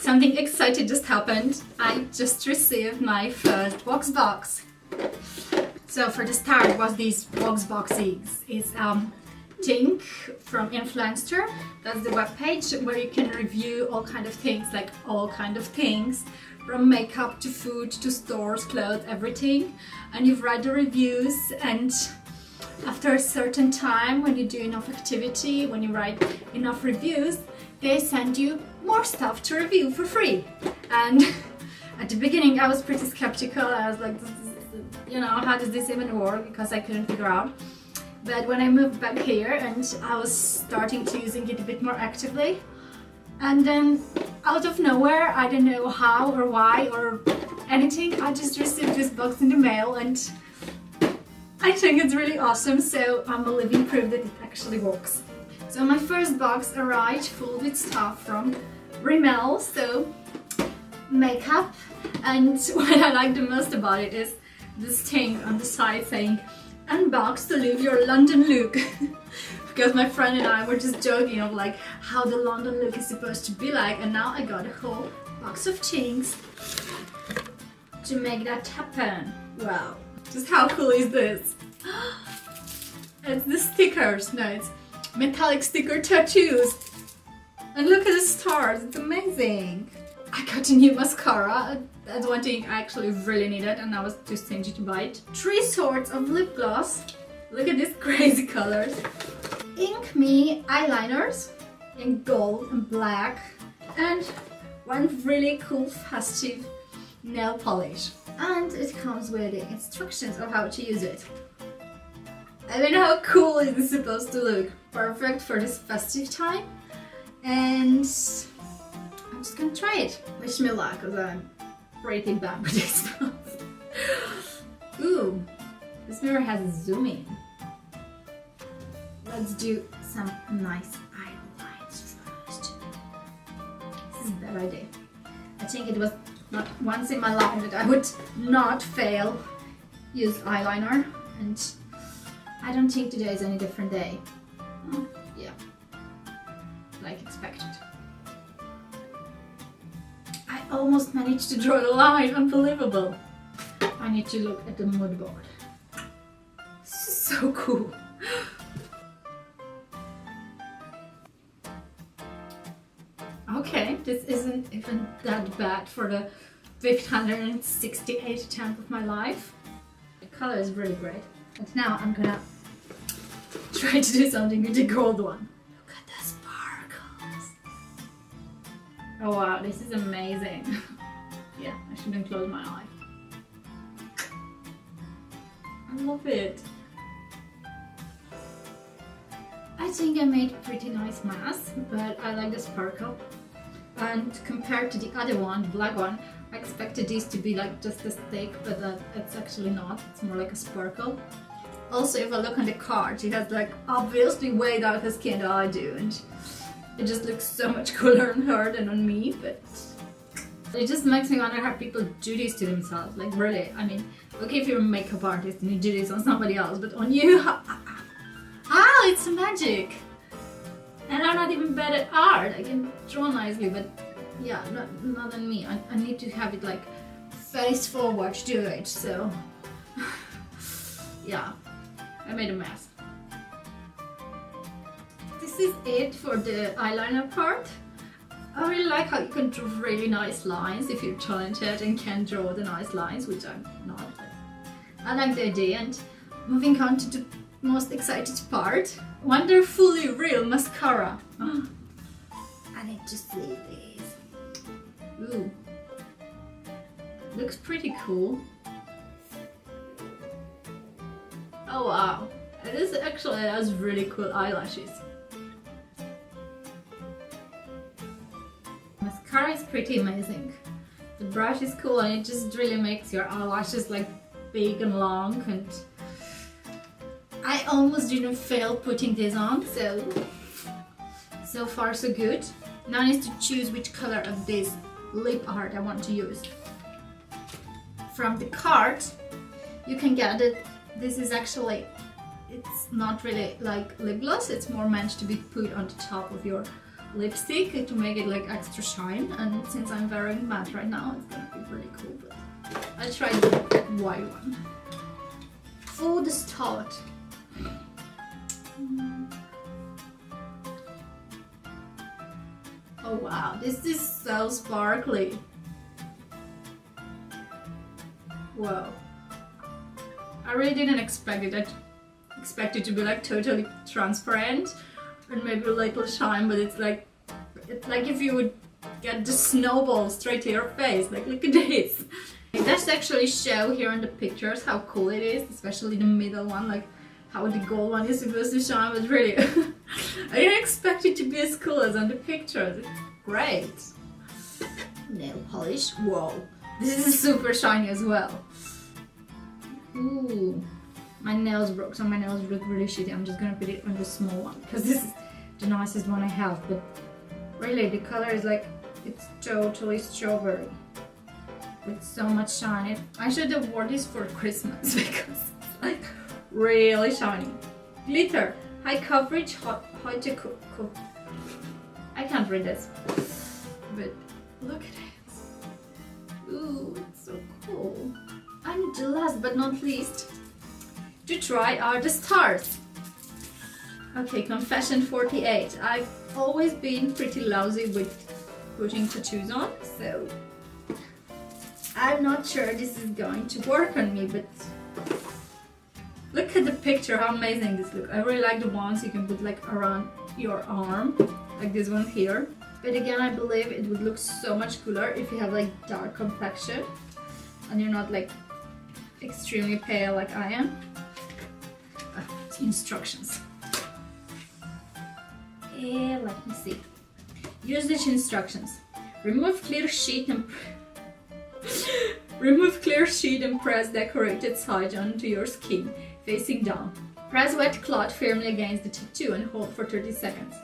Something exciting just happened. I just received my first VoxBox. So for the start was these VoxBoxes. It's Tink from Influenster. That's the webpage where you can review all kind of things, like all kind of things, from makeup to food to stores, clothes, everything. And you write the reviews, and after a certain time, when you do enough activity, when you write enough reviews, they send you more stuff to review for free. And at the beginning I was pretty skeptical. I was like, you know, how does this even work? Because I couldn't figure out. But when I moved back here and I was starting to using it a bit more actively, and then out of nowhere, I don't know how or why or anything, I just received this box in the mail, and I think it's really awesome. So I'm a living proof that it actually works. So my first box arrived full with stuff from Rimmel, so makeup, and what I like the most about it is this thing on the side saying unbox to live your London look. Because my friend and I were just joking of like how the London look is supposed to be like, and now I got a whole box of things to make that happen. Wow, just how cool is this? It's the stickers. No, it's metallic sticker tattoos. And look at the stars, it's amazing. I got a new mascara. That's one thing I actually really needed, and I was too stingy to buy it. 3 sorts of lip gloss. Look at these crazy colors. Ink Me eyeliners in gold and black. And one really cool festive nail polish. And it comes with the instructions of how to use it. I don't know how cool it is supposed to look. Perfect for this festive time. And I'm just gonna try it. Wish me luck, because I'm pretty bad with this stuff. Ooh, this mirror has a zoom in. Let's do some nice eyelines first. This is a bad idea. I think it was not once in my life that I would not fail use eyeliner, and I don't think today is any different day. Oh, yeah, like expected. I almost managed to draw the line, unbelievable. I need to look at the mood board. This is so cool. Okay, this isn't even that bad for the 568th attempt of my life. The color is really great. And now I'm gonna try to do something with the gold one. Look at the sparkles. Oh wow, this is amazing. Yeah, I shouldn't close my eye. I love it. I think I made a pretty nice mask, but I like the sparkle. And compared to the other one, the black one, I expected this to be like just a stick, but it's actually not. It's more like a sparkle. Also, if I look on the card, she has like obviously way darker skin than I do, and it just looks so much cooler on her than on me, but it just makes me wonder how people do this to themselves. Like really, I mean, okay, if you're a makeup artist and you do this on somebody else, but on you, how it's magic. And I'm not even bad at art. I can draw nicely, but yeah, not on me. I need to have it like face forward to do it, so yeah, I made a mess. This is it for the eyeliner part. I really like how you can draw really nice lines if you're talented and can draw the nice lines, which I'm not, but I like the idea. And moving on to the most excited part, Wonderfully Real mascara. I need to see this. Ooh, looks pretty cool. Oh wow, this actually has really cool eyelashes. Mascara is pretty amazing. The brush is cool, and it just really makes your eyelashes like big and long, and I almost didn't fail putting this on, so far so good. Now I need to choose which color of this lip art I want to use. From the card, you can get it. This is actually, it's not really like lip gloss, it's more meant to be put on the top of your lipstick to make it like extra shine, and since I'm wearing matte right now, it's gonna be really cool. But I tried the white one. For the start, oh wow, this is so sparkly. Whoa, I really didn't expect it. I expected it to be like totally transparent and maybe a little shine, but it's like if you would get the snowball straight to your face. Like, look at this. It does actually show here in the pictures how cool it is, especially the middle one, like how the gold one is supposed to shine, but really I didn't expect it to be as cool as on the pictures. It's great. Nail polish, whoa, this is super shiny as well. Ooh, my nails broke, so my nails look really shitty. I'm just gonna put it on the small one because this is the nicest one I have, but really the color is like, it's totally strawberry with so much shine. I should have worn this for Christmas because it's like really shiny. Glitter, high coverage, high to cook. I can't read this, but look at it. Ooh, it's so cool. And the last but not least to try are the stars. Okay, confession 48. I've always been pretty lousy with putting tattoos on, so I'm not sure this is going to work on me, but look at the picture, how amazing this looks. I really like the ones you can put like around your arm, like this one here. But again, I believe it would look so much cooler if you have like dark complexion and you're not like extremely pale like I am. Instructions. Let me see. Use the instructions. Remove clear sheet and press decorated side onto your skin, facing down. Press wet cloth firmly against the tattoo and hold for 30 seconds.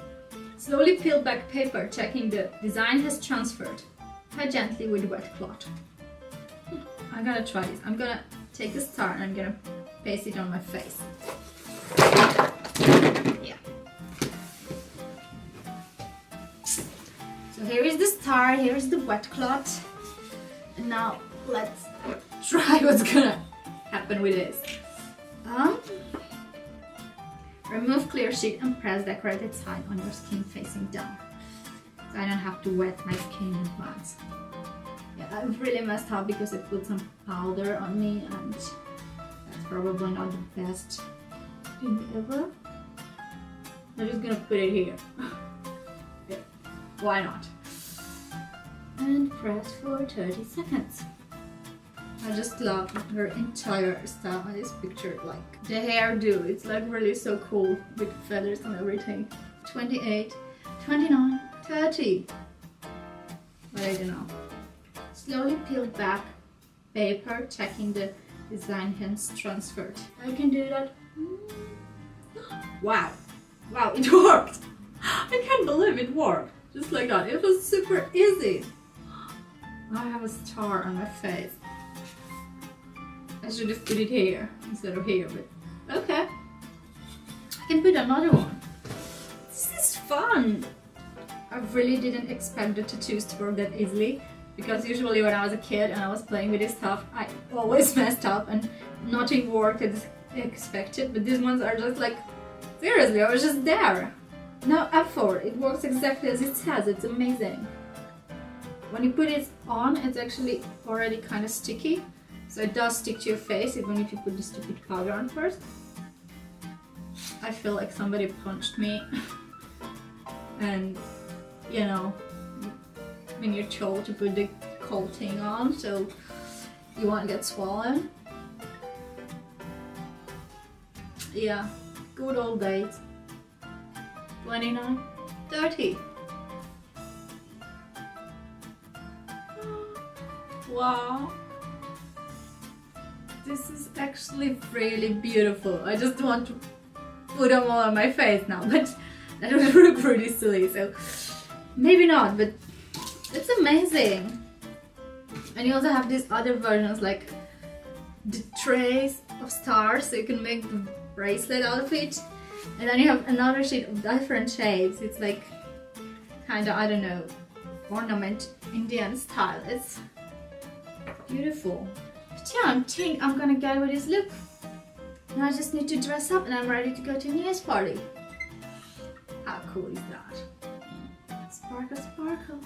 Slowly peel back paper, checking the design has transferred. Tie gently with wet cloth. I'm gonna try this. I'm gonna take a star and I'm gonna paste it on my face. Yeah. So here is the star, here is the wet cloth. And now let's try what's gonna happen with this. Remove clear sheet and press decorated side on your skin facing down. So I don't have to wet my skin in advance. Yeah, I've really messed up because I put some powder on me and that's probably not the best thing ever. I'm just gonna put it here. Yeah, why not? And press for 30 seconds. I just love her entire style on this picture, like the hairdo, it's like really so cool with feathers and everything. 28, 29, 30. But I don't know. Slowly peel back paper, checking the design has transferred. I can do that. Wow. Wow, it worked! I can't believe it worked. Just like that. It was super easy. I have a star on my face. I should have put it here instead of here, but okay. I can put another one. This is fun. I really didn't expect the tattoos to work that easily because usually when I was a kid and I was playing with this stuff, I always messed up and nothing worked as expected, but these ones are just like, seriously, I was just there. No effort. It works exactly as it says. It's amazing. When you put it on, it's actually already kind of sticky. So it does stick to your face even if you put the stupid powder on first. I feel like somebody punched me. And, you know, when you're told to put the cold thing on so you won't get swollen. Yeah, good old days. 29, 30. Wow. This is actually really beautiful. I just want to put them all on my face now, but that would look pretty silly, so maybe not, but it's amazing. And you also have these other versions like the trays of stars, so you can make the bracelet out of it. And then you have another sheet of different shapes. It's like kind of, I don't know, ornament Indian style. It's beautiful. But yeah, I think I'm gonna go with this look. Now I just need to dress up and I'm ready to go to a New Year's party. How cool is that? Sparkle, sparkle.